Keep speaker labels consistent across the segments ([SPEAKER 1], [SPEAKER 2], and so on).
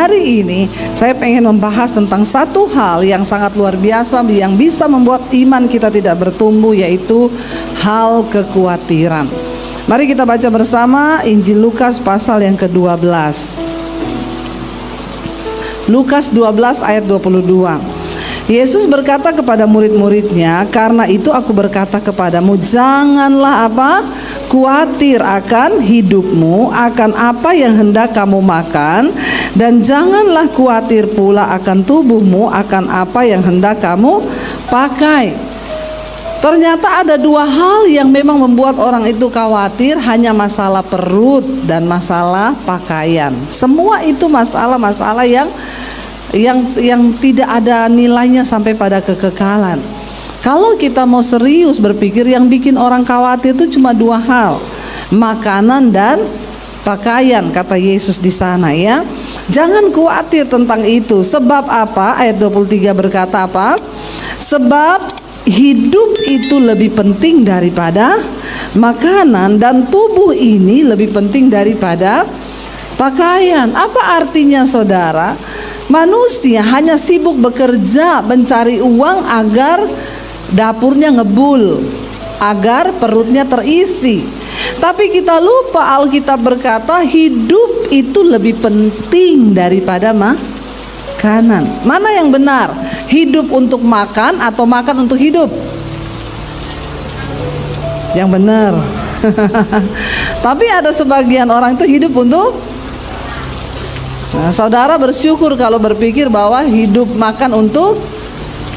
[SPEAKER 1] hari ini saya pengen membahas tentang satu hal yang sangat luar biasa yang bisa membuat iman kita tidak bertumbuh, yaitu hal kekhawatiran. Mari kita baca bersama Injil Lukas pasal yang ke-12. Lukas 12 ayat 22. Yesus berkata kepada murid-muridnya, "Karena itu aku berkata kepadamu, janganlah khawatir akan hidupmu, akan apa yang hendak kamu makan, dan janganlah khawatir pula akan tubuhmu, akan apa yang hendak kamu pakai." Ternyata ada dua hal yang memang membuat orang itu khawatir, hanya masalah perut dan masalah pakaian. Semua itu masalah-masalah yang tidak ada nilainya sampai pada kekekalan. Kalau kita mau serius berpikir, yang bikin orang khawatir itu cuma dua hal, makanan dan pakaian, kata Yesus di sana ya. Jangan khawatir tentang itu. Sebab apa? Ayat 23 berkata apa? Sebab hidup itu lebih penting daripada makanan, dan tubuh ini lebih penting daripada pakaian. Apa artinya, saudara? Manusia hanya sibuk bekerja mencari uang agar dapurnya ngebul, agar perutnya terisi. Tapi kita lupa, Alkitab berkata hidup itu lebih penting daripada makanan. Mana yang benar? Hidup untuk makan atau makan untuk hidup? Yang benar. Tapi ada sebagian orang itu hidup untuk saudara bersyukur kalau berpikir bahwa hidup makan untuk,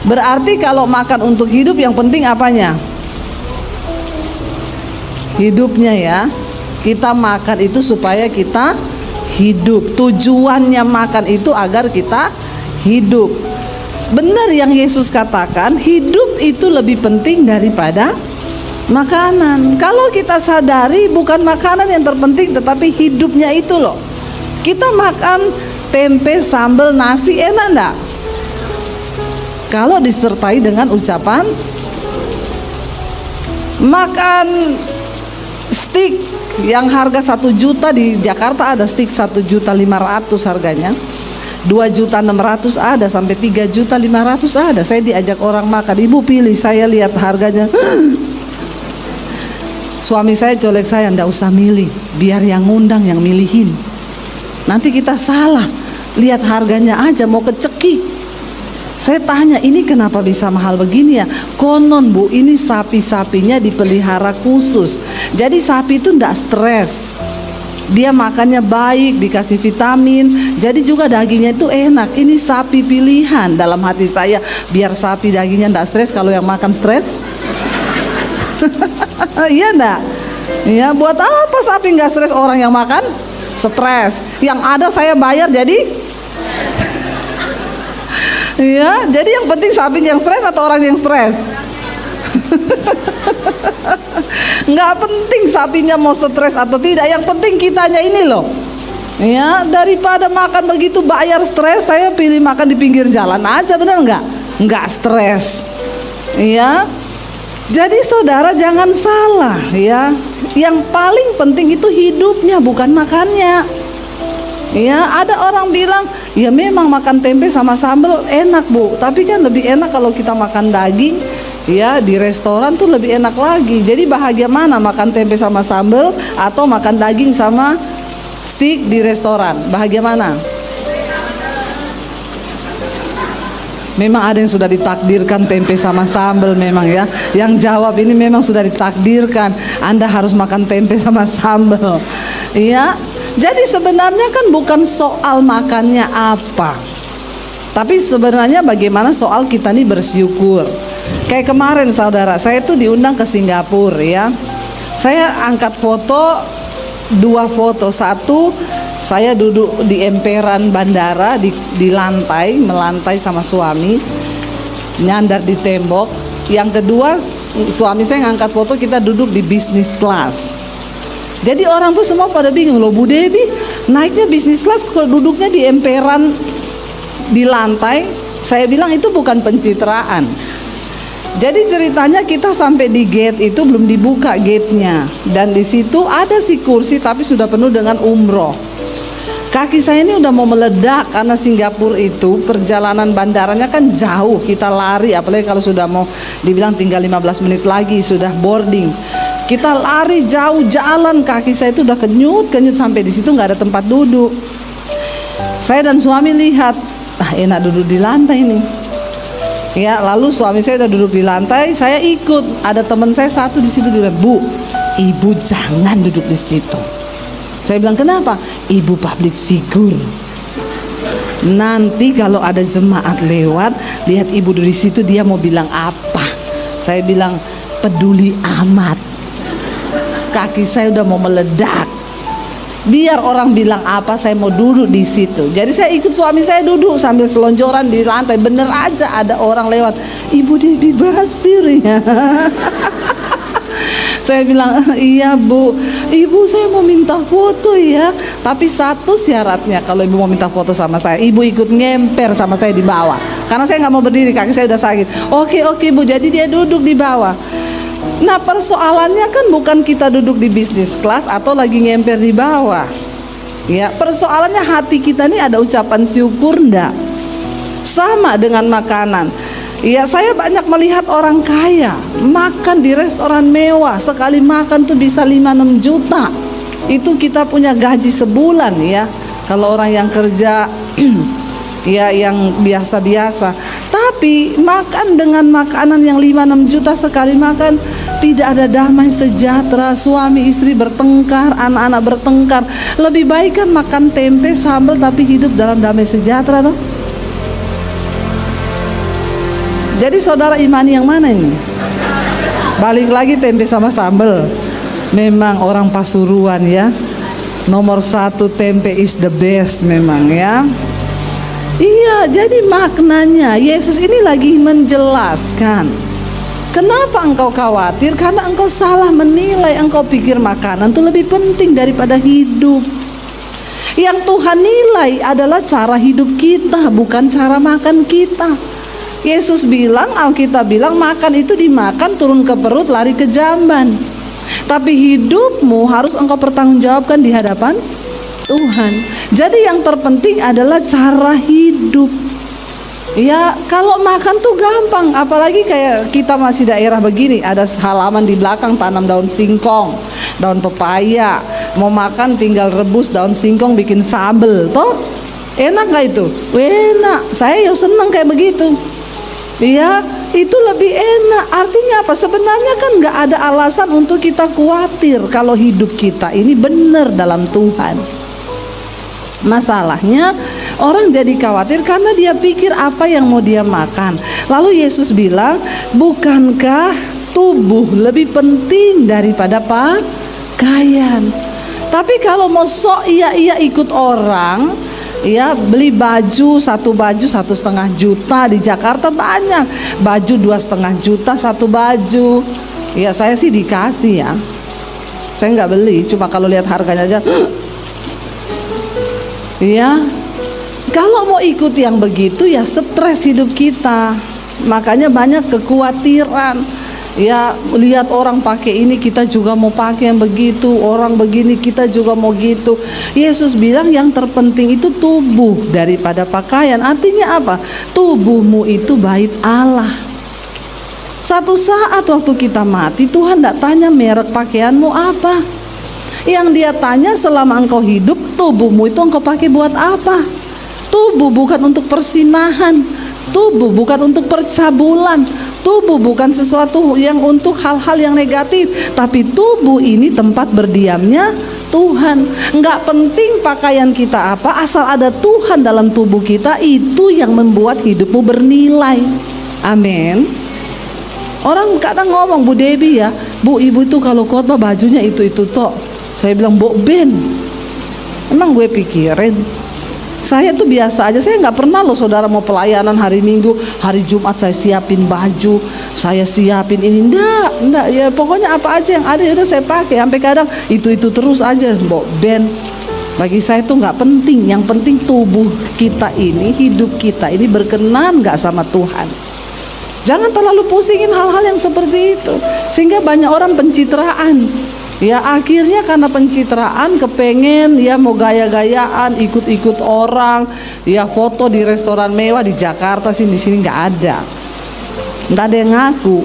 [SPEAKER 1] berarti kalau makan untuk hidup yang penting apanya? Hidupnya ya. Kita makan itu supaya kita hidup. Tujuannya makan itu agar kita hidup. Benar yang Yesus katakan, hidup itu lebih penting daripada makanan. Kalau kita sadari bukan makanan yang terpenting, tetapi hidupnya itu loh. Kita makan tempe, sambal, nasi, enak enggak? Kalau disertai dengan ucapan makan steak yang harga 1 juta, di Jakarta ada steak 1.500.000 harganya, 2.600.000 ada, sampai 3.500.000 ada. Saya diajak orang makan, ibu pilih, saya lihat harganya. Suami saya colek saya, enggak usah milih, biar yang ngundang yang milihin. Nanti kita salah, lihat harganya aja mau kecekik. Saya tanya, ini kenapa bisa mahal begini ya? Konon bu, ini sapi-sapinya dipelihara khusus. Jadi sapi itu enggak stres, dia makannya baik, dikasih vitamin. Jadi juga dagingnya itu enak. Ini sapi pilihan. Dalam hati saya, biar sapi dagingnya enggak stres, kalau yang makan stres. Iya enggak? Ya, buat apa sapi enggak stres, orang yang makan stres? Yang ada saya bayar jadi ya, jadi yang penting sapi yang stres atau orang yang stres? Nggak penting sapinya mau stres atau tidak, yang penting kitanya ini loh ya. Daripada makan begitu bayar stres, saya pilih makan di pinggir jalan aja, benar nggak stres ya. Jadi saudara jangan salah ya, yang paling penting itu hidupnya, bukan makannya ya. Ada orang bilang, ya memang makan tempe sama sambal enak bu, tapi kan lebih enak kalau kita makan daging ya, di restoran tuh lebih enak lagi. Jadi bahagia mana, makan tempe sama sambal atau makan daging sama steak di restoran? Bahagia mana? Memang ada yang sudah ditakdirkan tempe sama sambal memang ya. Yang jawab ini memang sudah ditakdirkan, Anda harus makan tempe sama sambal. Iya. Jadi sebenarnya kan bukan soal makannya apa, tapi sebenarnya bagaimana soal kita nih bersyukur. Kayak kemarin saudara, saya tuh diundang ke Singapura ya. Saya angkat foto, 2 foto. Satu, saya duduk di emperan bandara, di lantai, melantai sama suami, nyandar di tembok. Yang kedua, suami saya ngangkat foto, kita duduk di business class. Jadi orang tuh semua pada bingung, loh Bu Debbie naiknya business class kok duduknya di emperan di lantai. Saya bilang itu bukan pencitraan. Jadi ceritanya kita sampai di gate itu belum dibuka gate-nya, dan di situ ada si kursi tapi sudah penuh dengan umroh. Kaki saya ini udah mau meledak karena Singapura itu perjalanan bandaranya kan jauh. Kita lari, apalagi kalau sudah mau dibilang tinggal 15 menit lagi sudah boarding. Kita lari jauh jalan, kaki saya itu udah kenyut sampai di situ nggak ada tempat duduk. Saya dan suami lihat, enak duduk di lantai ini. Ya, lalu suami saya udah duduk di lantai, saya ikut. Ada teman saya satu di situ, dia bilang, "Bu, ibu jangan duduk di situ." Saya bilang, "Kenapa?" "Ibu public figure. Nanti kalau ada jemaat lewat, lihat ibu di situ, dia mau bilang apa?" Saya bilang, "Peduli amat. Kaki saya udah mau meledak. Biar orang bilang apa, saya mau duduk di situ." Jadi saya ikut suami saya duduk sambil selonjoran di lantai. Bener aja ada orang lewat, "Ibu Debbie Basir ya." Saya bilang, "Iya Bu, ibu saya mau minta foto ya. Tapi satu syaratnya, kalau ibu mau minta foto sama saya, ibu ikut ngemper sama saya di bawah. Karena saya nggak mau berdiri, kaki saya udah sakit." Oke Bu, jadi dia duduk di bawah. Nah, persoalannya kan bukan kita duduk di bisnis kelas atau lagi ngemper di bawah. Ya, persoalannya hati kita nih ada ucapan syukur enggak? Sama dengan makanan. Ya, saya banyak melihat orang kaya makan di restoran mewah, sekali makan tuh bisa 5-6 juta. Itu kita punya gaji sebulan ya. Kalau orang yang kerja ya yang biasa-biasa. Tapi makan dengan makanan yang 5-6 juta sekali makan, tidak ada damai sejahtera, suami istri bertengkar, anak-anak bertengkar. Lebih baik kan makan tempe sambal tapi hidup dalam damai sejahtera toh. Jadi saudara imani yang mana ini? Balik lagi tempe sama sambal. Memang orang Pasuruan ya. Nomor 1 tempe is the best memang ya. Iya, jadi maknanya Yesus ini lagi menjelaskan. Kenapa engkau khawatir? Karena engkau salah menilai. Engkau pikir makanan itu lebih penting daripada hidup. Yang Tuhan nilai adalah cara hidup kita, bukan cara makan kita. Yesus bilang, Alkitab bilang, makan itu dimakan, turun ke perut, lari ke jamban. Tapi hidupmu harus engkau pertanggungjawabkan di hadapan Tuhan. Jadi yang terpenting adalah cara hidup. Ya, kalau makan tuh gampang, apalagi kayak kita masih daerah begini, ada halaman di belakang tanam daun singkong, daun pepaya. Mau makan tinggal rebus daun singkong bikin sambel, toh enak gak itu? Enak, saya seneng kayak begitu. Iya, itu lebih enak. Artinya apa? Sebenarnya kan gak ada alasan untuk kita khawatir kalau hidup kita ini benar dalam Tuhan. Masalahnya orang jadi khawatir karena dia pikir apa yang mau dia makan. Lalu Yesus bilang, bukankah tubuh lebih penting daripada pakaian? Tapi kalau mau sok iya ikut orang, ya beli baju, satu baju 1,5 juta, di Jakarta banyak baju 2,5 juta satu baju. Ya saya sih dikasih ya, saya nggak beli, cuma kalau lihat harganya aja. Ya, kalau mau ikut yang begitu ya stres hidup kita. Makanya banyak kekhawatiran. Ya, lihat orang pakai ini kita juga mau pakai yang begitu, orang begini kita juga mau gitu. Yesus bilang yang terpenting itu tubuh daripada pakaian. Artinya apa? Tubuhmu itu bait Allah. Satu saat waktu kita mati, Tuhan tidak tanya merek pakaianmu apa. Yang dia tanya, selama engkau hidup, tubuhmu itu engkau pakai buat apa? Tubuh bukan untuk persinahan, tubuh bukan untuk percabulan, tubuh bukan sesuatu yang untuk hal-hal yang negatif, tapi tubuh ini tempat berdiamnya Tuhan. Enggak penting pakaian kita apa, asal ada Tuhan dalam tubuh kita, itu yang membuat hidupmu bernilai. Amin. Orang kadang ngomong, Bu Debbie ya, Bu, ibu itu kalau khotbah bajunya itu tok. Saya bilang, Mbok Ben, emang gue pikirin, saya tuh biasa aja. Saya nggak pernah loh saudara mau pelayanan hari Minggu, hari Jumat saya siapin baju, saya siapin ini, enggak ya, pokoknya apa aja yang ada udah saya pakai. Sampai kadang itu terus aja, Mbok Ben. Bagi saya tuh nggak penting, yang penting tubuh kita ini, hidup kita ini berkenan nggak sama Tuhan. Jangan terlalu pusingin hal-hal yang seperti itu, sehingga banyak orang pencitraan. Ya akhirnya karena pencitraan kepengen ya mau gaya-gayaan, ikut-ikut orang, ya foto di restoran mewah di Jakarta sih, di sini nggak ada yang ngaku.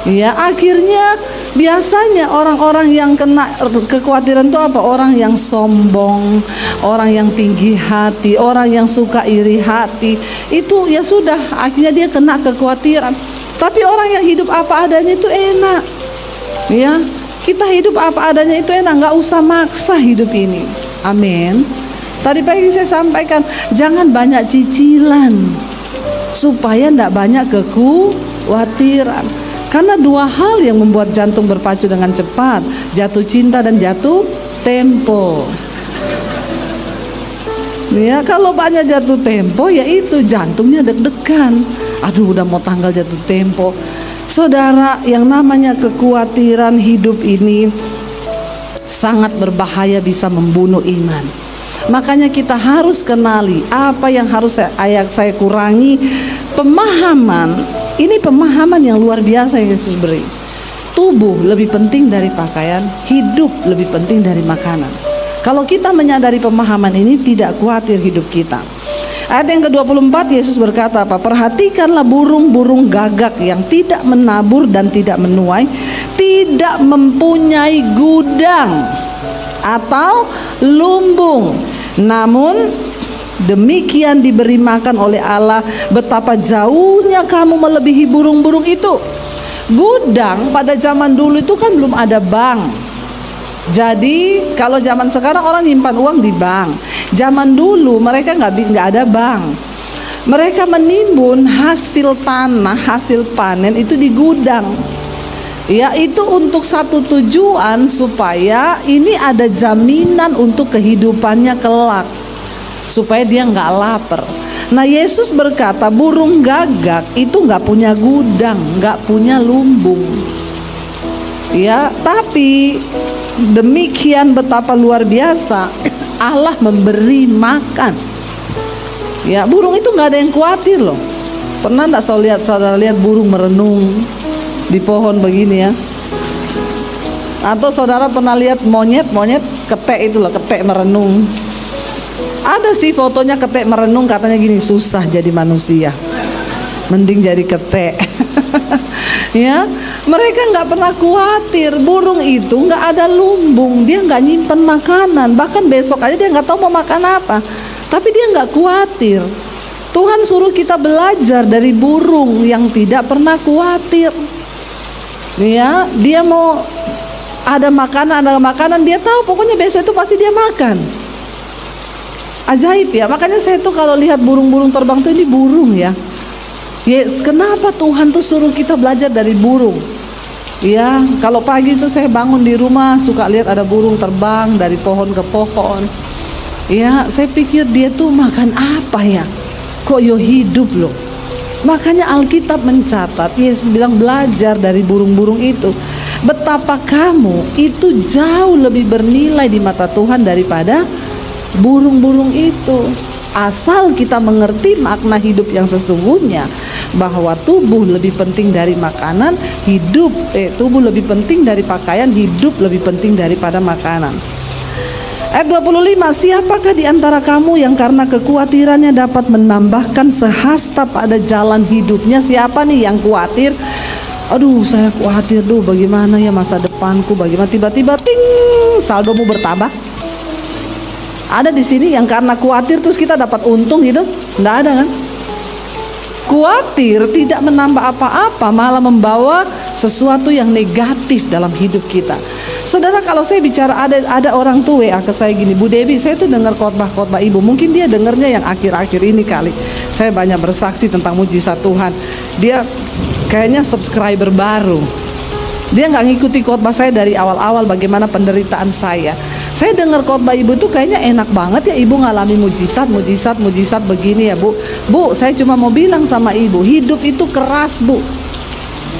[SPEAKER 1] Ya akhirnya biasanya orang-orang yang kena kekhawatiran itu apa? Orang yang sombong, orang yang tinggi hati, orang yang suka iri hati, itu ya sudah akhirnya dia kena kekhawatiran. Tapi orang yang hidup apa adanya itu enak. Ya, kita hidup apa adanya itu enak, nggak usah maksa hidup ini. Amin. Tadi pagi saya sampaikan, jangan banyak cicilan supaya nggak banyak kekhawatiran. Karena dua hal yang membuat jantung berpacu dengan cepat, jatuh cinta dan jatuh tempo. Ya, kalau banyak jatuh tempo, ya itu jantungnya deg-degan. Aduh, udah mau tanggal jatuh tempo. Saudara, yang namanya kekhawatiran hidup ini sangat berbahaya, bisa membunuh iman. Makanya kita harus kenali apa yang harus saya kurangi. Pemahaman, ini pemahaman yang luar biasa yang Yesus beri. Tubuh lebih penting dari pakaian, hidup lebih penting dari makanan. Kalau kita menyadari pemahaman ini, tidak khawatir hidup kita. Ayat yang ke-24 Yesus berkata apa? Perhatikanlah burung-burung gagak yang tidak menabur dan tidak menuai, tidak mempunyai gudang atau lumbung, namun demikian diberi makan oleh Allah. Betapa jauhnya kamu melebihi burung-burung itu. Gudang pada zaman dulu itu kan belum ada bank. Jadi kalau zaman sekarang orang nyimpan uang di bank, zaman dulu mereka nggak ada bank. Mereka menimbun hasil tanah, hasil panen itu di gudang. Ya, itu untuk satu tujuan, supaya ini ada jaminan untuk kehidupannya kelak, supaya dia nggak lapar. Nah, Yesus berkata burung gagak itu nggak punya gudang, nggak punya lumbung. Ya, tapi demikian betapa luar biasa Allah memberi makan. Ya, burung itu nggak ada yang khawatir loh. Pernah nggak saudara lihat burung merenung di pohon begini ya? Atau saudara pernah lihat monyet ketek itu loh, ketek merenung? Ada sih fotonya ketek merenung, katanya gini, susah jadi manusia, mending jadi ketek. Ya, mereka nggak pernah khawatir. Burung itu nggak ada lumbung, dia nggak nyimpen makanan, bahkan besok aja dia nggak tahu mau makan apa, tapi dia nggak khawatir. Tuhan suruh kita belajar dari burung yang tidak pernah khawatir. Ya, dia mau ada makanan, dia tahu pokoknya besok itu pasti dia makan. Ajaib ya. Makanya saya tuh kalau lihat burung-burung terbang tuh, ini burung ya. Yes, kenapa Tuhan tuh suruh kita belajar dari burung? Ya, kalau pagi tuh saya bangun di rumah suka lihat ada burung terbang dari pohon ke pohon. Ya, saya pikir dia tuh makan apa ya? Kok yo hidup loh. Makanya Alkitab mencatat, Yesus bilang belajar dari burung-burung itu. Betapa kamu itu jauh lebih bernilai di mata Tuhan daripada burung-burung itu. Asal kita mengerti makna hidup yang sesungguhnya, bahwa tubuh lebih penting dari makanan, tubuh lebih penting dari pakaian, hidup lebih penting daripada makanan. Ayat 25, siapakah di antara kamu yang karena kekhawatirannya dapat menambahkan sehasta pada jalan hidupnya? Siapa nih yang khawatir? Aduh, saya khawatir bagaimana ya masa depanku, bagaimana tiba-tiba ting saldomu bertambah? Ada di sini yang karena khawatir terus kita dapat untung gitu? Nggak ada kan? Khawatir tidak menambah apa-apa, malah membawa sesuatu yang negatif dalam hidup kita. Saudara, kalau saya bicara ada orang tua WA ke saya gini, Bu Dewi, saya tuh dengar khotbah ibu, mungkin dia dengarnya yang akhir-akhir ini kali. Saya banyak bersaksi tentang mujizat Tuhan. Dia kayaknya subscriber baru. Dia nggak ngikuti khotbah saya dari awal-awal bagaimana penderitaan saya. Saya dengar khotbah ibu tuh kayaknya enak banget ya, ibu ngalami mujizat begini ya Bu. Bu, saya cuma mau bilang sama ibu, hidup itu keras Bu.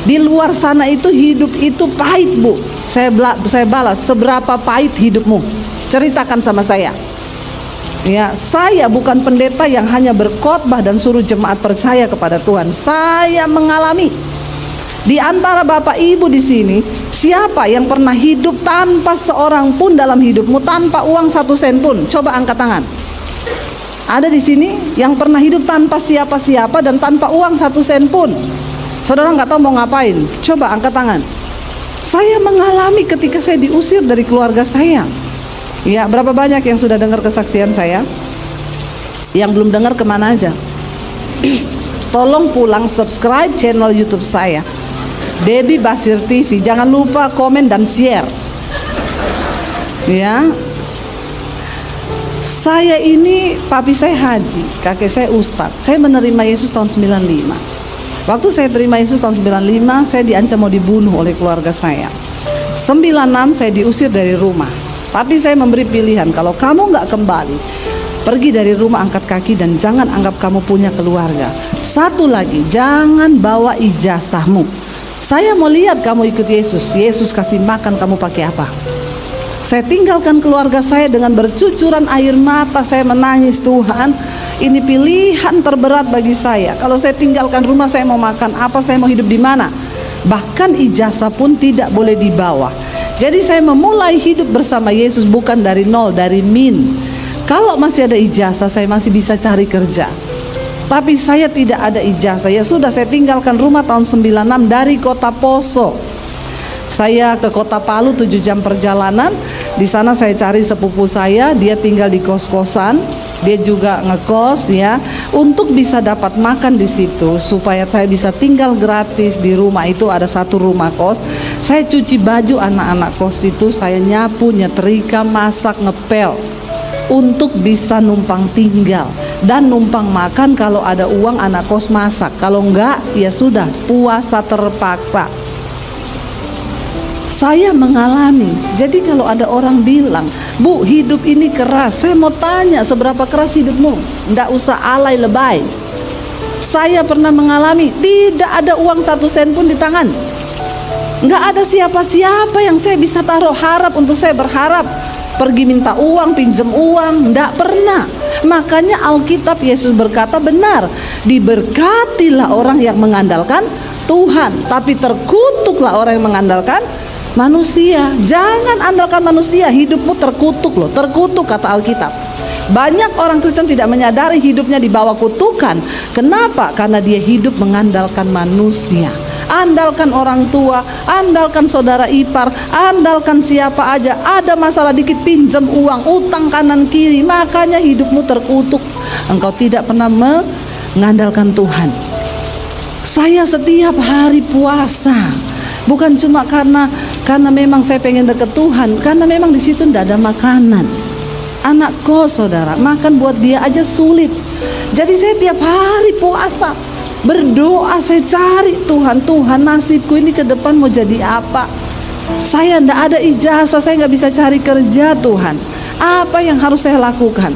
[SPEAKER 1] Di luar sana itu hidup itu pahit Bu. Saya balas, seberapa pahit hidupmu? Ceritakan sama saya. Ya, saya bukan pendeta yang hanya berkhotbah dan suruh jemaat percaya kepada Tuhan. Saya mengalami. Di antara Bapak Ibu di sini, siapa yang pernah hidup tanpa seorang pun dalam hidupmu, tanpa uang 1 sen pun? Coba angkat tangan. Ada di sini yang pernah hidup tanpa siapa-siapa dan tanpa uang 1 sen pun. Saudara nggak tahu mau ngapain? Coba angkat tangan. Saya mengalami ketika saya diusir dari keluarga saya. Ya, berapa banyak yang sudah dengar kesaksian saya? Yang belum dengar kemana aja? Tolong pulang subscribe channel YouTube saya, Debbie Basir TV. Jangan lupa komen dan share. Ya. Saya ini, papi saya haji, kakek saya ustadz. Saya menerima Yesus tahun 95. Waktu saya terima Yesus tahun 95, saya diancam mau dibunuh oleh keluarga saya. 96 saya diusir dari rumah. Papi saya memberi pilihan, kalau kamu nggak kembali, pergi dari rumah, angkat kaki, dan jangan anggap kamu punya keluarga. Satu lagi, jangan bawa ijazahmu. Saya mau lihat kamu ikut Yesus. Yesus kasih makan, kamu pakai apa? Saya tinggalkan keluarga saya dengan bercucuran air mata. Saya menangis, Tuhan, ini pilihan terberat bagi saya. Kalau saya tinggalkan rumah, saya mau makan apa? Saya mau hidup di mana? Bahkan ijazah pun tidak boleh dibawa. Jadi saya memulai hidup bersama Yesus bukan dari nol, dari min. Kalau masih ada ijazah, saya masih bisa cari kerja. Tapi saya tidak ada ijazah. Ya sudah, saya tinggalkan rumah tahun 96 dari kota Poso. Saya ke kota Palu 7 jam perjalanan. Di sana saya cari sepupu saya, dia tinggal di kos-kosan. Dia juga ngekos ya, untuk bisa dapat makan di situ, supaya saya bisa tinggal gratis di rumah itu. Ada 1 rumah kos. Saya cuci baju anak-anak kos itu, saya nyapu, nyetrika, masak, ngepel, untuk bisa numpang tinggal dan numpang makan. Kalau ada uang anak kos masak, kalau enggak ya sudah puasa terpaksa. Saya mengalami. Jadi kalau ada orang bilang, Bu, hidup ini keras, saya mau tanya, seberapa keras hidupmu? Enggak usah alay lebay. Saya pernah mengalami, tidak ada uang 1 sen pun di tangan. Enggak ada siapa-siapa yang saya bisa taruh harap untuk saya berharap. Pergi minta uang, pinjam uang, enggak pernah. Makanya Alkitab Yesus berkata benar, diberkatilah orang yang mengandalkan Tuhan, tapi terkutuklah orang yang mengandalkan manusia. Jangan andalkan manusia, hidupmu terkutuk loh, terkutuk kata Alkitab. Banyak orang Kristen tidak menyadari hidupnya di bawah kutukan. Kenapa? Karena dia hidup mengandalkan manusia. Andalkan orang tua, andalkan saudara ipar, andalkan siapa aja. Ada masalah dikit pinjam uang, utang kanan kiri. Makanya hidupmu terkutuk. Engkau tidak pernah mengandalkan Tuhan. Saya setiap hari puasa, bukan cuma karena memang saya pengen deket Tuhan, karena memang di situ tidak ada makanan. Anak kos, saudara, makan buat dia aja sulit. Jadi saya tiap hari puasa, berdoa, saya cari Tuhan, nasibku ini ke depan mau jadi apa? Saya tidak ada ijazah, saya nggak bisa cari kerja, Tuhan. Apa yang harus saya lakukan?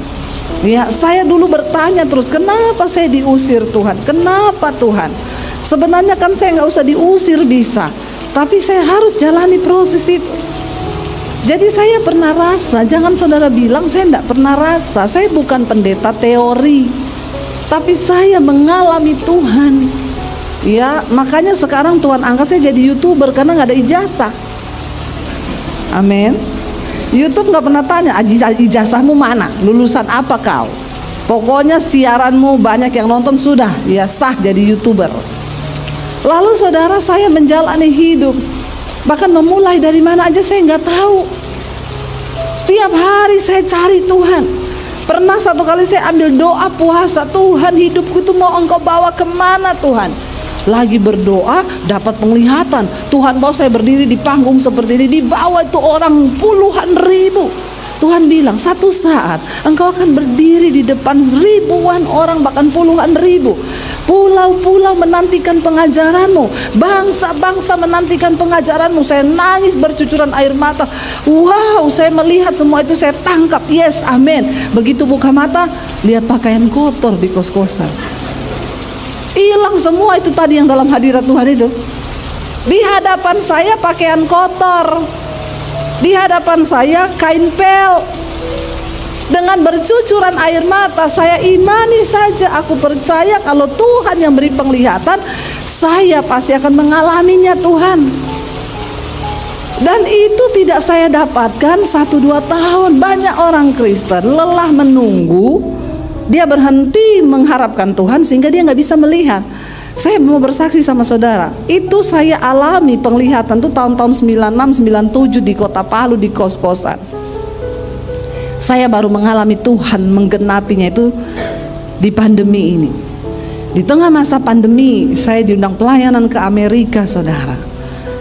[SPEAKER 1] Ya, saya dulu bertanya terus, kenapa saya diusir, Tuhan? Kenapa, Tuhan? Sebenarnya kan saya nggak usah diusir, bisa, tapi saya harus jalani proses itu. Jadi saya pernah rasa, jangan saudara bilang saya tidak pernah rasa. Saya bukan pendeta teori, tapi saya mengalami Tuhan. Ya, makanya sekarang Tuhan angkat saya jadi YouTuber karena nggak ada ijazah. Amin. YouTube nggak pernah tanya ijazahmu mana, lulusan apa kau. Pokoknya siaranmu banyak yang nonton, sudah ya sah jadi YouTuber. Lalu saudara, saya menjalani hidup, bahkan memulai dari mana aja saya nggak tahu. Setiap hari saya cari Tuhan. Pernah satu kali saya ambil doa puasa, Tuhan, hidupku itu mau Engkau bawa kemana, Tuhan? Lagi berdoa dapat penglihatan, Tuhan mau saya berdiri di panggung seperti ini, di bawah itu orang puluhan ribu. Tuhan bilang, satu saat engkau akan berdiri di depan ribuan orang, bahkan puluhan ribu. Pulau-pulau menantikan pengajaranmu, bangsa-bangsa menantikan pengajaranmu. Saya nangis bercucuran air mata. Wow, saya melihat semua itu, saya tangkap. Yes, amin. Begitu buka mata, lihat pakaian kotor di kos-kosan. Hilang semua itu tadi yang dalam hadirat Tuhan itu. Di hadapan saya pakaian kotor, di hadapan saya kain pel. Dengan bercucuran air mata, saya imani saja, aku percaya kalau Tuhan yang beri penglihatan, saya pasti akan mengalaminya Tuhan. Dan itu tidak saya dapatkan 1-2 tahun. Banyak orang Kristen lelah menunggu, dia berhenti mengharapkan Tuhan sehingga dia nggak bisa melihat. Saya mau bersaksi sama saudara, itu saya alami penglihatan tuh tahun-tahun 96, 97 di kota Palu, di kos-kosan. Saya baru mengalami Tuhan menggenapinya itu di pandemi ini. Di tengah masa pandemi, saya diundang pelayanan ke Amerika, saudara.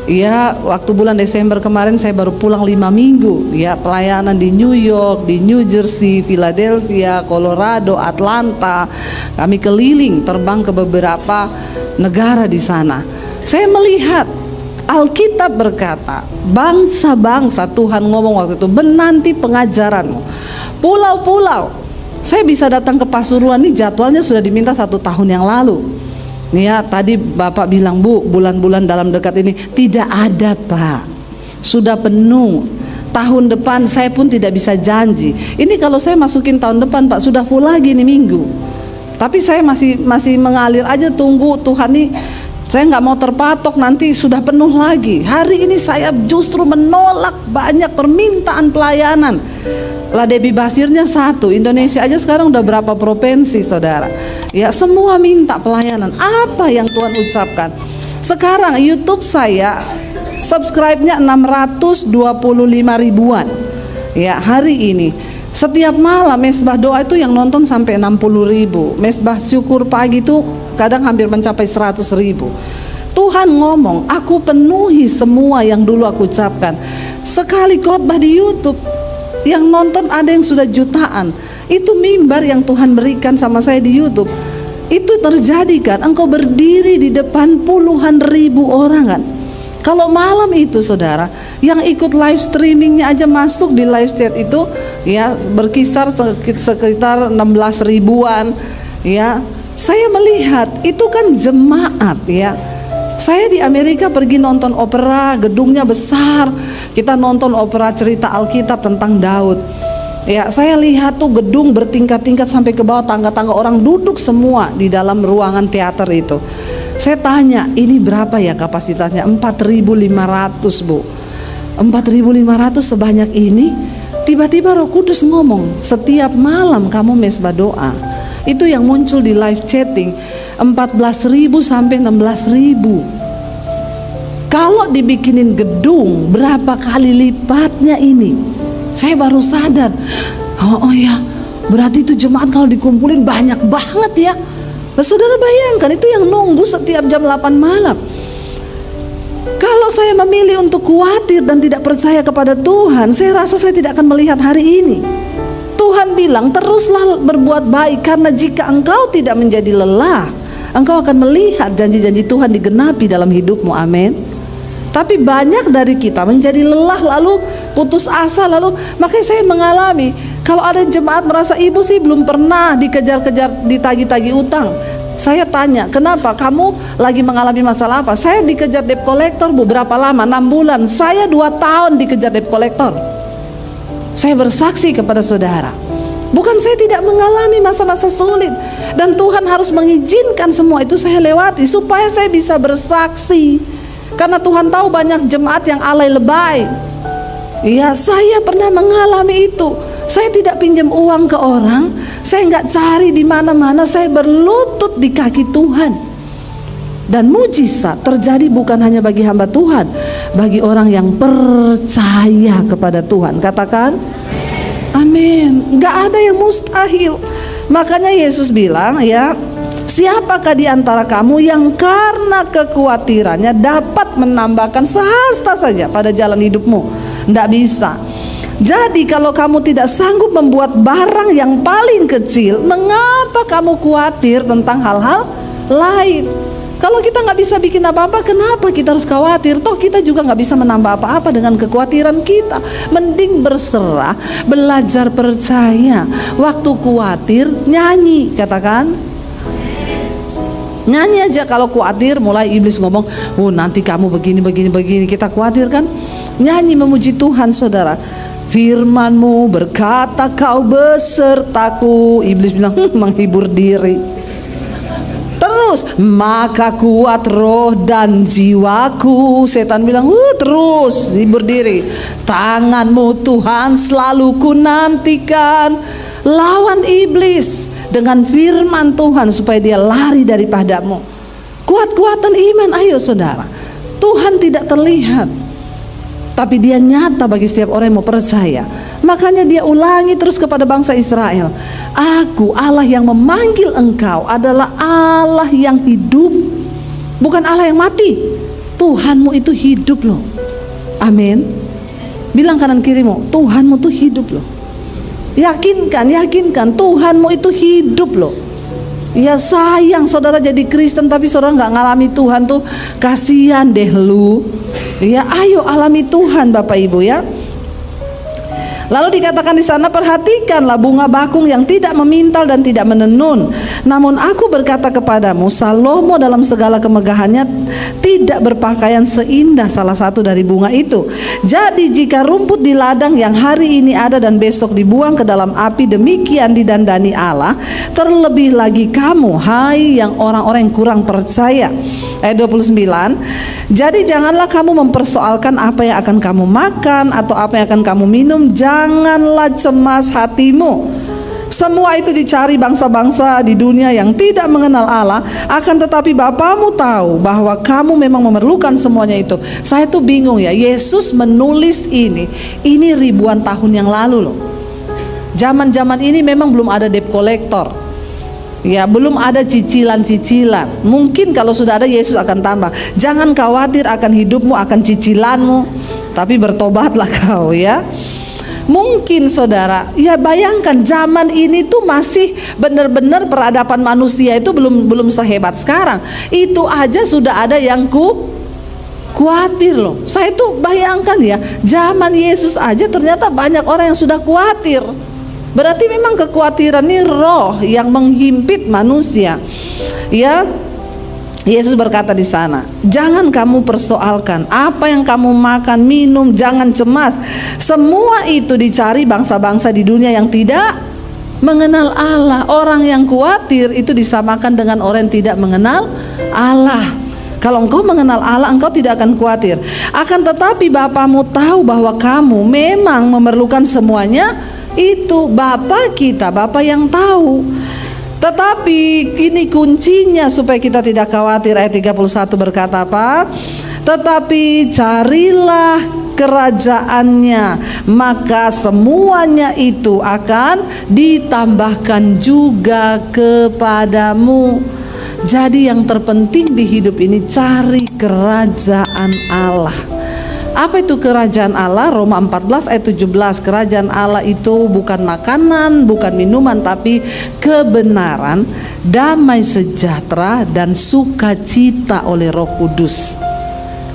[SPEAKER 1] Ya, waktu bulan Desember kemarin saya baru pulang 5 minggu. Ya, pelayanan di New York, di New Jersey, Philadelphia, Colorado, Atlanta. Kami keliling, terbang ke beberapa negara di sana. Saya melihat Alkitab berkata, bangsa-bangsa, Tuhan ngomong waktu itu, menanti pengajaranmu. Pulau-pulau, saya bisa datang ke Pasuruan, nih jadwalnya sudah diminta 1 tahun yang lalu. Ya, tadi Bapak bilang, Bu, bulan-bulan dalam dekat ini tidak ada, Pak. Sudah penuh. Tahun depan saya pun tidak bisa janji. Ini kalau saya masukin tahun depan, Pak, sudah full lagi nih minggu. Tapi saya masih mengalir aja, tunggu Tuhan nih. Saya nggak mau terpatok, nanti sudah penuh lagi. Hari ini saya justru menolak banyak permintaan pelayanan. Lah Debbie Basirnya 1, Indonesia aja sekarang udah berapa provinsi, saudara. Ya, semua minta pelayanan. Apa yang Tuhan ucapkan? Sekarang YouTube saya subscribe-nya 625 ribuan. Ya, hari ini setiap malam mesbah doa itu yang nonton sampai 60 ribu. Mesbah syukur pagi itu kadang hampir mencapai 100 ribu. Tuhan ngomong, aku penuhi semua yang dulu aku ucapkan. Sekali khotbah di YouTube, yang nonton ada yang sudah jutaan. Itu mimbar yang Tuhan berikan sama saya di YouTube. Itu terjadi kan, engkau berdiri di depan puluhan ribu orang kan. Kalau malam itu, saudara, yang ikut live streamingnya aja masuk di live chat itu, ya berkisar sekitar 16 ribuan. Ya, saya melihat itu kan jemaat, ya. Saya di Amerika pergi nonton opera, gedungnya besar. Kita nonton opera cerita Alkitab tentang Daud. Ya, saya lihat tuh gedung bertingkat-tingkat sampai ke bawah, tangga-tangga, orang duduk semua di dalam ruangan teater itu. Saya tanya, ini berapa ya kapasitasnya? 4.500, Bu. 4.500 sebanyak ini. Tiba-tiba Roh Kudus ngomong, setiap malam kamu mesbah doa. Itu yang muncul di live chatting, 14.000 sampai 16.000. Kalau dibikinin gedung, berapa kali lipatnya ini? Saya baru sadar, oh ya, berarti itu jemaat kalau dikumpulin banyak banget ya. Nah, saudara bayangkan, itu yang nunggu setiap jam 8 malam. Kalau saya memilih untuk khawatir dan tidak percaya kepada Tuhan, saya rasa saya tidak akan melihat hari ini. Tuhan bilang, teruslah berbuat baik, karena jika engkau tidak menjadi lelah, engkau akan melihat janji-janji Tuhan digenapi dalam hidupmu. Amin. Tapi banyak dari kita menjadi lelah, lalu putus asa, lalu makanya saya mengalami, kalau ada jemaat merasa, ibu sih belum pernah dikejar-kejar, ditagi-tagi utang. Saya tanya, kenapa? Kamu lagi mengalami masalah apa? Saya dikejar debt collector, Bu. Berapa lama? 6 bulan. Saya 2 tahun dikejar debt collector. Saya bersaksi kepada saudara, bukan saya tidak mengalami masa-masa sulit, dan Tuhan harus mengizinkan semua itu saya lewati supaya saya bisa bersaksi. Karena Tuhan tahu banyak jemaat yang alay lebay. Ya, saya pernah mengalami itu. Saya tidak pinjam uang ke orang, saya nggak cari di mana-mana, saya berlutut di kaki Tuhan. Dan mujizat terjadi bukan hanya bagi hamba Tuhan, bagi orang yang percaya kepada Tuhan. Katakan amin. Nggak ada yang mustahil. Makanya Yesus bilang, ya, siapakah di antara kamu yang karena kekhawatirannya dapat menambahkan sehasta saja pada jalan hidupmu? Nggak bisa. Jadi kalau kamu tidak sanggup membuat barang yang paling kecil, mengapa kamu khawatir tentang hal-hal lain? Kalau kita nggak bisa bikin apa-apa, kenapa kita harus khawatir? Toh kita juga nggak bisa menambah apa-apa dengan kekhawatiran kita. Mending berserah, belajar percaya. Waktu khawatir, nyanyi, katakan nyanyi aja. Kalau khawatir, mulai iblis ngomong, oh nanti kamu begini, kita khawatir kan? Nyanyi memuji Tuhan, saudara. Firman-Mu berkata kau besertaku. Iblis bilang menghibur diri. Terus, maka kuat roh dan jiwaku. Setan bilang terus hibur diri. Tangan-Mu Tuhan selalu ku nantikan. Lawan iblis dengan firman Tuhan supaya dia lari daripadamu. Kuat-kuatan iman, ayo saudara. Tuhan tidak terlihat, tapi dia nyata bagi setiap orang yang mau percaya. Makanya dia ulangi terus kepada bangsa Israel. Aku Allah yang memanggil engkau adalah Allah yang hidup, bukan Allah yang mati. Tuhanmu itu hidup loh. Amin. Bilang kanan kirimu, Tuhanmu itu hidup loh. Yakinkan Tuhanmu itu hidup loh. Ya sayang saudara jadi Kristen tapi saudara nggak ngalami Tuhan tuh, kasihan deh lu. Ya ayo alami Tuhan Bapak Ibu ya. Lalu dikatakan di sana, perhatikanlah bunga bakung yang tidak memintal dan tidak menenun. Namun aku berkata kepadamu, Salomo dalam segala kemegahannya tidak berpakaian seindah salah satu dari bunga itu. Jadi jika rumput di ladang yang hari ini ada dan besok dibuang ke dalam api, demikian didandani Allah, terlebih lagi kamu, hai yang orang-orang yang kurang percaya. Ayat 29, jadi janganlah kamu mempersoalkan apa yang akan kamu makan atau apa yang akan kamu minum. Janganlah cemas hatimu. Semua itu dicari bangsa-bangsa di dunia yang tidak mengenal Allah. Akan tetapi Bapamu tahu bahwa kamu memang memerlukan semuanya itu. Saya tuh bingung ya, Yesus menulis ini ribuan tahun yang lalu loh. Zaman-zaman ini memang belum ada debt collector. Ya, belum ada cicilan-cicilan. Mungkin kalau sudah ada, Yesus akan tambah. Jangan khawatir akan hidupmu, akan cicilanmu, tapi bertobatlah kau ya. Mungkin saudara, ya bayangkan zaman ini tuh masih benar-benar peradaban manusia itu belum sehebat sekarang. Itu aja sudah ada yang khawatir loh. Saya tuh bayangkan ya, zaman Yesus aja ternyata banyak orang yang sudah khawatir. Berarti memang kekhawatiran ini roh yang menghimpit manusia. Ya, Yesus berkata di sana, jangan kamu persoalkan apa yang kamu makan, minum, jangan cemas. Semua itu dicari bangsa-bangsa di dunia yang tidak mengenal Allah. Orang yang khawatir itu disamakan dengan orang yang tidak mengenal Allah. Kalau engkau mengenal Allah, engkau tidak akan khawatir. Akan tetapi Bapamu tahu bahwa kamu memang memerlukan semuanya. Itu Bapa kita, Bapa yang tahu. Tetapi ini kuncinya supaya kita tidak khawatir. Ayat 31 berkata apa? Tetapi carilah kerajaannya, maka semuanya itu akan ditambahkan juga kepadamu. Jadi yang terpenting di hidup ini, cari kerajaan Allah. Apa itu kerajaan Allah? Roma 14 ayat 17. Kerajaan Allah itu bukan makanan, bukan minuman, tapi kebenaran, damai sejahtera, dan sukacita oleh Roh Kudus.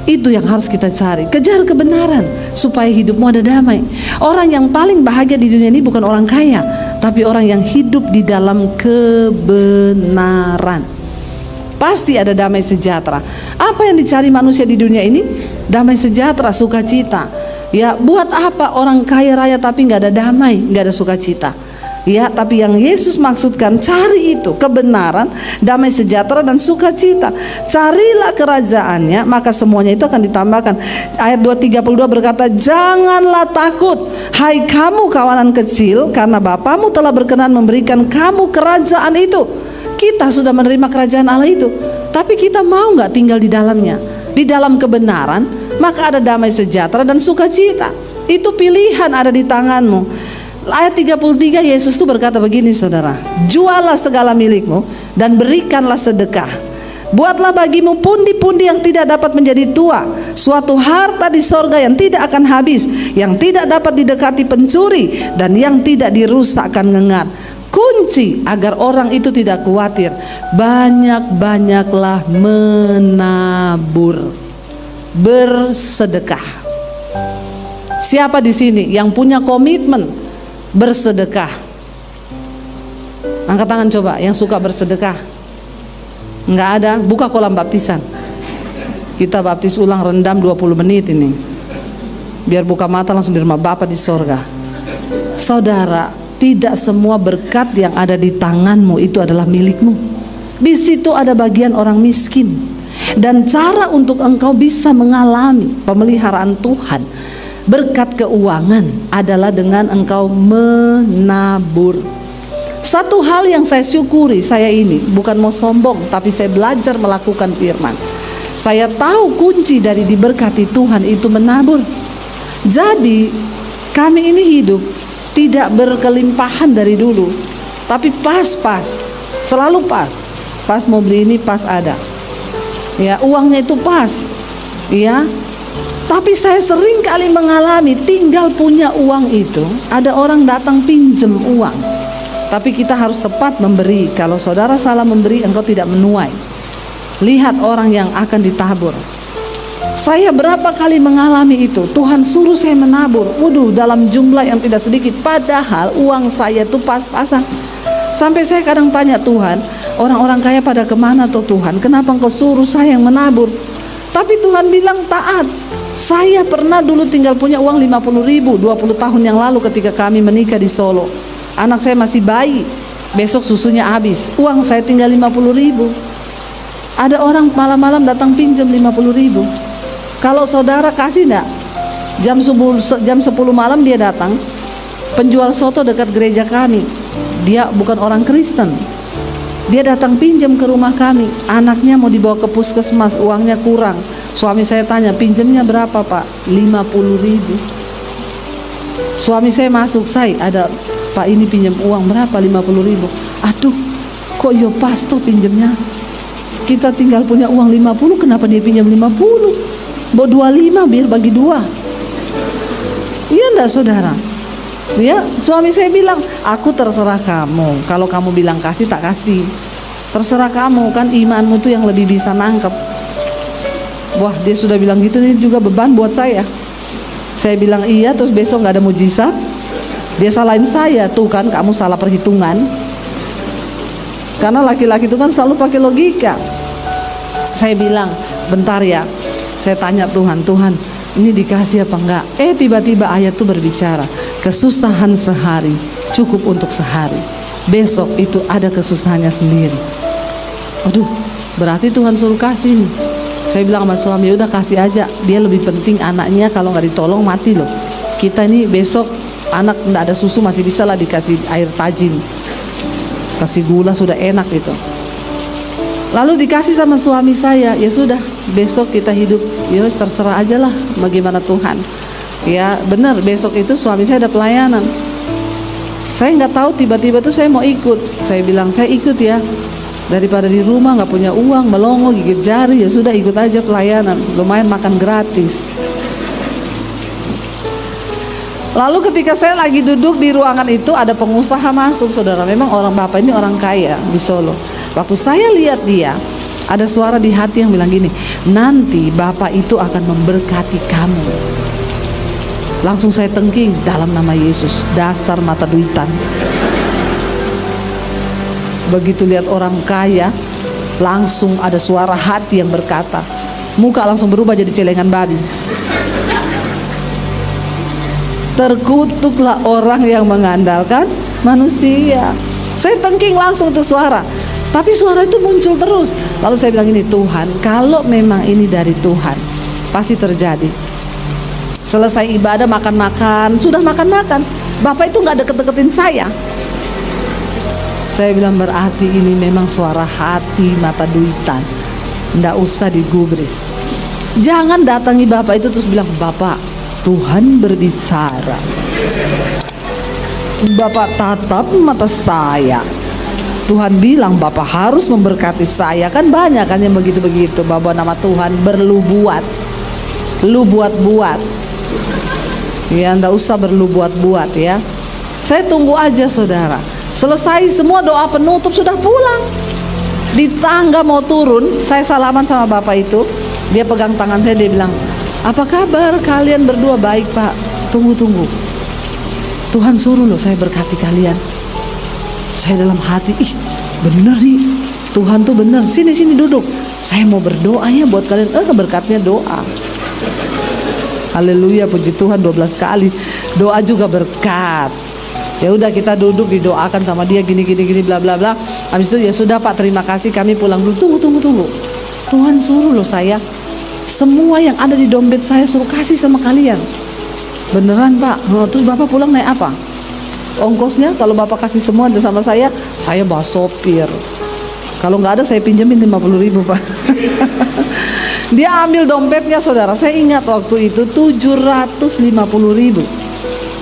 [SPEAKER 1] Itu yang harus kita cari. Kejar kebenaran supaya hidupmu ada damai. Orang yang paling bahagia di dunia ini bukan orang kaya, tapi orang yang hidup di dalam kebenaran. Pasti ada damai sejahtera. Apa yang dicari manusia di dunia ini? Damai sejahtera, sukacita. Ya, buat apa orang kaya raya tapi nggak ada damai, nggak ada sukacita? Ya, tapi yang Yesus maksudkan, cari itu kebenaran, damai sejahtera, dan sukacita. Carilah kerajaannya, maka semuanya itu akan ditambahkan. Ayat 2:32 berkata, janganlah takut, hai kamu kawanan kecil, karena Bapamu telah berkenan memberikan kamu kerajaan itu. Kita sudah menerima kerajaan Allah itu, tapi kita mau nggak tinggal di dalamnya? Di dalam kebenaran, maka ada damai sejahtera dan sukacita. Itu pilihan ada di tanganmu. Ayat 33 Yesus tuh berkata begini saudara, jualah segala milikmu dan berikanlah sedekah. Buatlah bagimu pundi-pundi yang tidak dapat menjadi tua, suatu harta di sorga yang tidak akan habis, yang tidak dapat didekati pencuri, dan yang tidak dirusakkan ngengat. Kunci agar orang itu tidak khawatir, banyak-banyaklah menabur, bersedekah. Siapa di sini yang punya komitmen bersedekah? Angkat tangan coba, yang suka bersedekah. Enggak ada, buka kolam baptisan. Kita baptis ulang rendam 20 menit ini. biar buka mata langsung di rumah Bapa di sorga. Saudara, tidak semua berkat yang ada di tanganmu itu adalah milikmu. Di situ ada bagian orang miskin. Dan cara untuk engkau bisa mengalami pemeliharaan Tuhan, berkat keuangan, adalah dengan engkau menabur. Satu hal yang saya syukuri, saya ini bukan mau sombong, tapi saya belajar melakukan firman. Saya tahu kunci dari diberkati Tuhan itu menabur. Jadi kami ini hidup tidak berkelimpahan dari dulu, tapi pas-pas, selalu pas. Pas mau beli ini pas ada. Ya, uangnya itu pas. Ya. Tapi saya sering kali mengalami tinggal punya uang itu, ada orang datang pinjem uang. Tapi kita harus tepat memberi. Kalau saudara salah memberi, engkau tidak menuai. Lihat orang yang akan ditabur. Saya berapa kali mengalami itu. Tuhan suruh saya menabur. Waduh, dalam jumlah yang tidak sedikit. Padahal uang saya itu pas-pasan. Sampai saya kadang tanya Tuhan, orang-orang kaya pada kemana tuh Tuhan? Kenapa engkau suruh saya yang menabur? Tapi Tuhan bilang taat. Saya pernah dulu tinggal punya uang 50.000 20 tahun yang lalu ketika kami menikah di Solo. Anak saya masih bayi. Besok susunya habis. Uang saya tinggal 50.000. Ada orang malam-malam datang pinjam 50.000. Kalau saudara kasih enggak? Jam 10 malam dia datang. Penjual soto dekat gereja kami. Dia bukan orang Kristen. Dia datang pinjam ke rumah kami. Anaknya mau dibawa ke puskesmas, uangnya kurang. Suami saya tanya, pinjamnya berapa Pak? 50.000. Suami saya masuk, ada Pak ini pinjam uang berapa? 50.000. Aduh, kok yo pas tuh pinjamnya. Kita tinggal punya uang 50, kenapa dia pinjam 50? Bawa 25 biar bagi 2. Iya enggak saudara? Ya, suami saya bilang, aku terserah kamu. Kalau kamu bilang kasih, tak kasih. Terserah kamu, kan imanmu tuh yang lebih bisa nangkep. Wah, dia sudah bilang gitu, ini juga beban buat saya. Saya bilang iya, terus besok nggak ada mujizat. Dia salahin saya, tuh kan kamu salah perhitungan. Karena laki-laki itu kan selalu pakai logika. Saya bilang, bentar ya. Saya tanya Tuhan, ini dikasih apa enggak? Tiba-tiba ayat itu berbicara, kesusahan sehari cukup untuk sehari, besok itu ada kesusahannya sendiri. Aduh, berarti Tuhan suruh kasih nih. Saya bilang sama suami, udah kasih aja, dia lebih penting anaknya, kalau nggak ditolong mati loh. Kita ini besok anak nggak ada susu masih bisa lah dikasih air tajin, kasih gula sudah enak itu. Lalu dikasih sama suami saya, ya sudah, besok kita hidup, ya terserah aja lah, bagaimana Tuhan. Ya benar, besok itu suami saya ada pelayanan. Saya nggak tahu, tiba-tiba tuh saya mau ikut. Saya bilang saya ikut ya, daripada di rumah nggak punya uang, melongo gigit jari, ya sudah ikut aja pelayanan, lumayan makan gratis. Lalu ketika saya lagi duduk di ruangan itu, ada pengusaha masuk saudara. Memang orang bapak ini orang kaya di Solo. Waktu saya lihat dia, ada suara di hati yang bilang gini, nanti bapak itu akan memberkati kamu. Langsung saya tengking, dalam nama Yesus, dasar mata duitan. Begitu lihat orang kaya, langsung ada suara hati yang berkata, muka langsung berubah jadi celengan babi. Terkutuklah orang yang mengandalkan manusia. Saya tengking langsung tuh suara. Tapi suara itu muncul terus. Lalu saya bilang ini, Tuhan, kalau memang ini dari Tuhan, pasti terjadi. Selesai ibadah, makan-makan. Sudah makan-makan, bapak itu gak deket-deketin saya. Saya bilang berarti ini memang suara hati mata duitan. Nggak usah digubris. Jangan datangi bapak itu terus bilang, Bapak, Tuhan berbicara. Bapak tatap mata saya. Tuhan bilang Bapak harus memberkati saya. Kan banyak kan yang begitu-begitu. Bawa nama Tuhan berlu buat. Lu buat-buat. Ya enggak usah berlu buat-buat ya. Saya tunggu aja saudara. Selesai semua doa penutup sudah pulang. Di tangga mau turun, saya salaman sama bapak itu. Dia pegang tangan saya, dia bilang, apa kabar kalian berdua? Baik Pak. Tunggu. Tuhan suruh loh saya berkati kalian. Saya dalam hati, bener nih, Tuhan tuh bener. Sini duduk. Saya mau berdoa ya buat kalian. Berkatnya doa. Haleluya, puji Tuhan, 12 kali. Doa juga berkat. Ya udah, kita duduk didoakan sama dia gini bla bla bla. Habis itu ya sudah Pak, terima kasih, kami pulang dulu. Tunggu. Tuhan suruh loh saya, semua yang ada di dompet saya suruh kasih sama kalian. Beneran Pak? Terus Bapak pulang naik apa? Ongkosnya kalau Bapak kasih semua sama saya bawa sopir. Kalau nggak ada saya pinjemin 50.000 Pak. Dia ambil dompetnya saudara. Saya ingat waktu itu 750.000.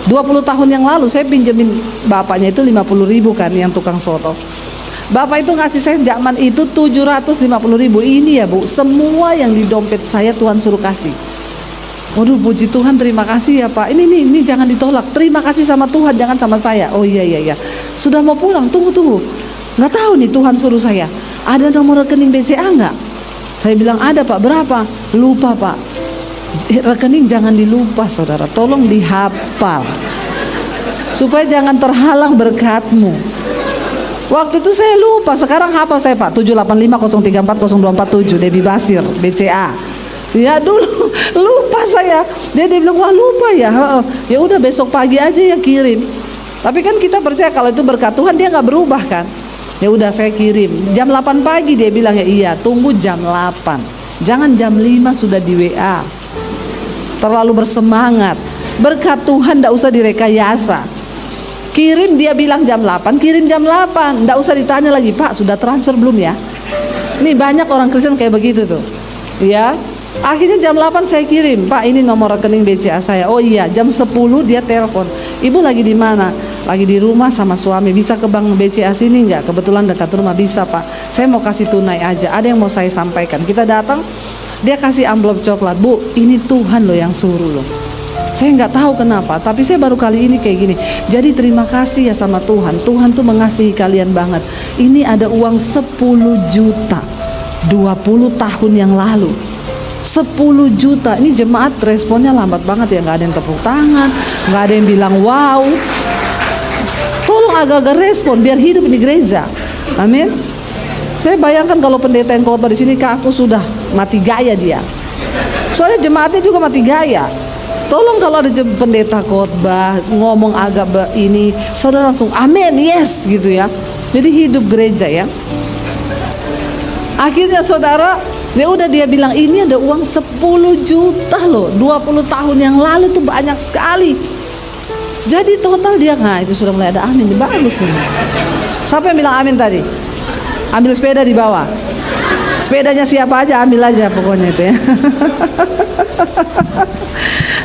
[SPEAKER 1] 20 tahun yang lalu saya pinjemin bapaknya itu 50.000 kan, yang tukang soto. Bapak itu ngasih saya zaman itu 750.000. Ini ya Bu, semua yang di dompet saya Tuhan suruh kasih. Waduh, puji Tuhan, terima kasih ya Pak. Ini jangan ditolak. Terima kasih sama Tuhan, jangan sama saya. Oh iya. Sudah mau pulang, tunggu. Nggak tahu nih Tuhan suruh saya. Ada nomor rekening BCA nggak? Saya bilang ada Pak. Berapa? Lupa Pak. Rekening jangan dilupa saudara. Tolong dihafal. Supaya jangan terhalang berkatmu. Waktu itu saya lupa. Sekarang hafal saya Pak. 78503402407 Debbie Basir BCA. Ya dulu lupa saya. Dia bilang wah lupa ya. Ya udah besok pagi aja ya kirim. Tapi kan kita percaya kalau itu berkat Tuhan, dia nggak berubah kan. Ya udah saya kirim. Jam 8 pagi dia bilang ya iya. Tunggu jam 8. Jangan jam 5 sudah di WA. Terlalu bersemangat. Berkat Tuhan nggak usah direkayasa. Kirim, dia bilang jam 8, kirim jam 8. Nggak usah ditanya lagi Pak sudah transfer belum ya. Nih banyak orang Kristen kayak begitu tuh. Ya. Akhirnya jam 8 saya kirim, Pak ini nomor rekening BCA saya. Oh iya, jam 10 dia telepon. Ibu lagi di mana? Lagi di rumah sama suami. Bisa ke bank BCA sini nggak? Kebetulan dekat rumah. Bisa Pak. Saya mau kasih tunai aja. Ada yang mau saya sampaikan. Kita datang, dia kasih amplop coklat. Bu, ini Tuhan loh yang suruh loh. Saya nggak tahu kenapa, tapi saya baru kali ini kayak gini. Jadi terima kasih ya sama Tuhan. Tuhan tuh mengasihi kalian banget. Ini ada uang 10 juta 20 tahun yang lalu. 10 juta. Ini jemaat responnya lambat banget ya. Nggak ada yang tepuk tangan, nggak ada yang bilang wow. Tolong agak-agak respon biar hidup di gereja. Amin. Saya bayangkan kalau pendeta yang khotbah di sini ke aku sudah mati gaya dia. Soalnya jemaatnya juga mati gaya. Tolong kalau ada pendeta khotbah ngomong agak ini, saudara langsung amin, yes gitu ya. Jadi hidup gereja ya. Akhirnya saudara, ya udah dia bilang ini ada uang 10 juta loh. 20 tahun yang lalu tuh banyak sekali. Jadi total dia itu sudah mulai ada amin. Bagus nih. Siapa yang bilang amin tadi? Ambil sepeda di bawah. Sepedanya siapa aja ambil aja pokoknya itu ya.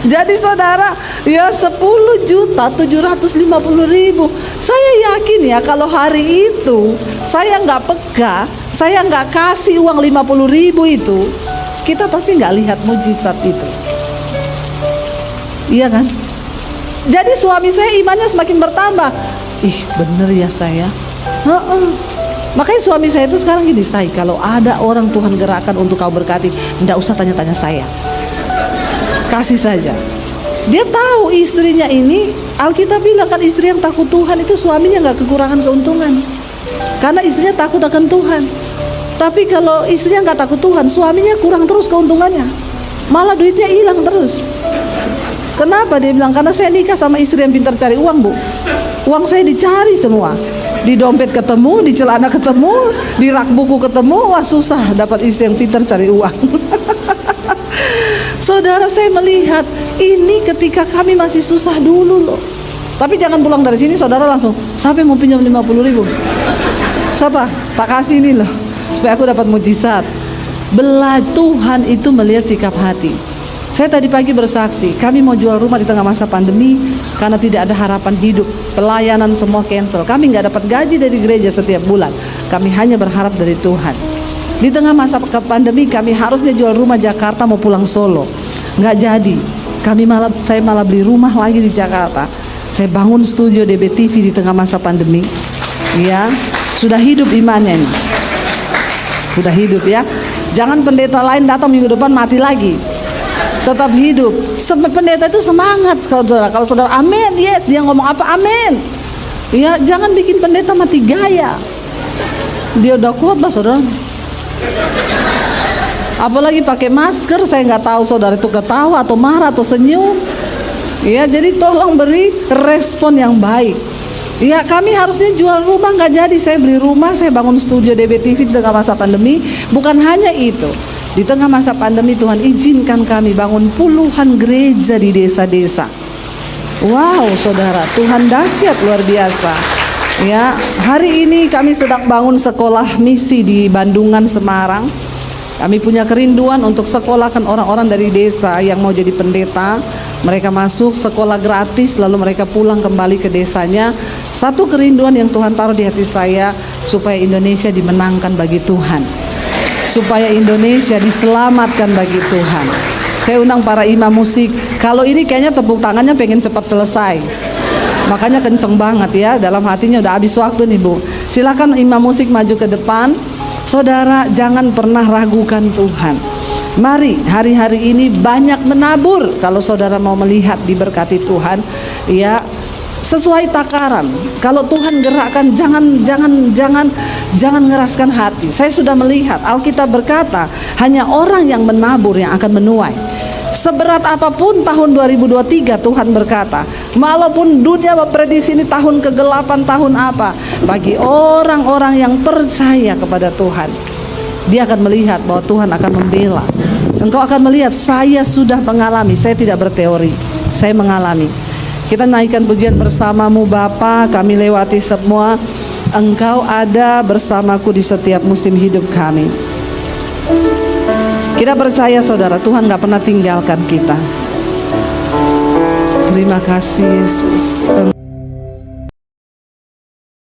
[SPEAKER 1] Jadi saudara, ya 10.750.000. Saya yakin ya kalau hari itu saya nggak peka, saya nggak kasih uang 50.000 itu, kita pasti nggak lihat mujizat itu. Iya kan? Jadi suami saya imannya semakin bertambah. Ih bener ya saya. Makanya suami saya itu sekarang gini, say, kalau ada orang Tuhan gerakan untuk kau berkati, nggak usah tanya-tanya saya, kasih saja. Dia tahu istrinya ini, Alkitab bilang kan istri yang takut Tuhan itu suaminya nggak kekurangan keuntungan, karena istrinya takut akan Tuhan. Tapi kalau istrinya nggak takut Tuhan, suaminya kurang terus keuntungannya, malah duitnya hilang terus. Kenapa? Dia bilang karena saya nikah sama istri yang pintar cari uang Bu. Uang saya dicari semua, di dompet ketemu, di celana ketemu, di rak buku ketemu. Wah susah dapat istri yang pintar cari uang. Saudara, saya melihat ini ketika kami masih susah dulu loh. Tapi jangan pulang dari sini saudara langsung, siapa yang mau pinjam 50.000? Siapa? Pak kasih ini loh, supaya aku dapat mujizat. Tuhan itu melihat sikap hati. Saya tadi pagi bersaksi, kami mau jual rumah di tengah masa pandemi karena tidak ada harapan hidup. Pelayanan semua cancel. Kami nggak dapat gaji dari gereja setiap bulan. Kami hanya berharap dari Tuhan. Di tengah masa pandemi kami harusnya jual rumah Jakarta mau pulang Solo. Nggak jadi. Saya malah beli rumah lagi di Jakarta. Saya bangun studio DBTV di tengah masa pandemi. Ya, sudah hidup imannya ini. Sudah hidup ya. Jangan pendeta lain datang minggu depan mati lagi. Tetap hidup. Pendeta itu semangat saudara. Kalau saudara amin, yes, dia ngomong apa amin. Ya, jangan bikin pendeta mati gaya. Dia udah khotbah saudara. Apalagi pakai masker, saya nggak tahu saudara itu ketawa atau marah atau senyum. Ya, jadi tolong beri respon yang baik. Ya, kami harusnya jual rumah, nggak jadi. Saya beli rumah, saya bangun studio DBTV di tengah masa pandemi. Bukan hanya itu, di tengah masa pandemi Tuhan izinkan kami bangun puluhan gereja di desa-desa. Wow, saudara, Tuhan dahsyat luar biasa. Ya, hari ini kami sedang bangun sekolah misi di Bandungan, Semarang. Kami punya kerinduan untuk sekolahkan orang-orang dari desa yang mau jadi pendeta. Mereka masuk sekolah gratis, lalu mereka pulang kembali ke desanya. Satu kerinduan yang Tuhan taruh di hati saya, supaya Indonesia dimenangkan bagi Tuhan, supaya Indonesia diselamatkan bagi Tuhan. Saya undang para imam musik. Kalau ini kayaknya tepuk tangannya pengen cepat selesai, makanya kenceng banget ya, dalam hatinya udah habis waktu nih Bu. Silakan imam musik maju ke depan. Saudara, jangan pernah ragukan Tuhan. Mari hari-hari ini banyak menabur. Kalau saudara mau melihat diberkati Tuhan, ya sesuai takaran. Kalau Tuhan gerakkan, jangan ngeraskan hati. Saya sudah melihat Alkitab berkata, hanya orang yang menabur yang akan menuai. Seberat apapun tahun 2023, Tuhan berkata, walaupun dunia memprediksi ini tahun kegelapan, tahun apa, bagi orang-orang yang percaya kepada Tuhan, dia akan melihat bahwa Tuhan akan membela. Engkau akan melihat, saya sudah mengalami, saya tidak berteori, saya mengalami. Kita naikkan pujian bersamamu Bapa, kami lewati semua. Engkau ada bersamaku di setiap musim hidup kami. Kita percaya saudara, Tuhan gak pernah tinggalkan kita. Terima kasih Yesus.